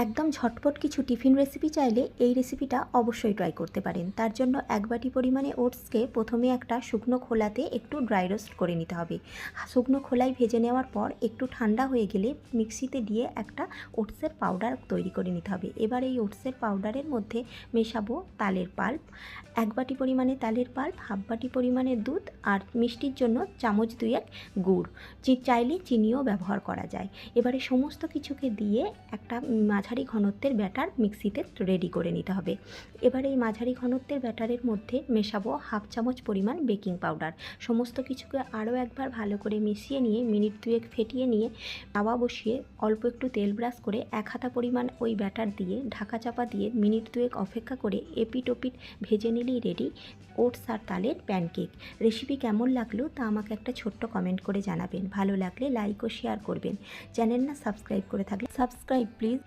একদম ঝটপট কিছু টিফিন রেসিপি চাইলে এই রেসিপিটা অবশ্যই ট্রাই করতে পারেন। তার জন্য 1 বাটি পরিমাণে ওটসকে প্রথমে একটা শুকনো খোলাতে একটু ড্রাই রোস্ট করে নিতে হবে। শুকনো খোলায় ভেজে নেওয়ার পর একটু ঠান্ডা হয়ে গেলে মিক্সিতে দিয়ে একটা ওটসের পাউডার তৈরি করে নিতে হবে। এবার এই ওটসের পাউডারের মধ্যে মেশাবো তালের পাল্প, 1 বাটি পরিমাণে তালের পাল্প, হাফ বাটি পরিমাণে দুধ আর মিষ্টির জন্য চামচ 2-1 গুড়, চাইলে চিনিও ব্যবহার করা যায়। এবারে সমস্ত কিছুকে দিয়ে একটা মাঝারি ঘনত্বের ব্যাটার মিক্সিতে রেডি করে নিতে হবে। এবারে এই মাঝারি ঘনত্বের ব্যাটারের মধ্যে মেশাবো হাফ চামচ পরিমাণ বেকিং পাউডার। সমস্ত কিছুকে আরও একবার ভালো করে মিশিয়ে নিয়ে মিনিট 2-1 ফেটিয়ে নিয়ে তাওয়া বসিয়ে অল্প একটু তেল ব্রাশ করে 1 হাতা পরিমাণ ওই ব্যাটার দিয়ে ঢাকা চাপা দিয়ে মিনিট 2-1 অপেক্ষা করে এপিট ওপিট ভেজে নিলেই রেডি ওটস আর তালের প্যানকেক। রেসিপি কেমন লাগলো তা আমাকে একটা ছোট্ট কমেন্ট করে জানাবেন। ভালো লাগলে লাইক ও শেয়ার করবেন। চ্যানেল না সাবস্ক্রাইব করে থাকলে সাবস্ক্রাইব প্লিজ।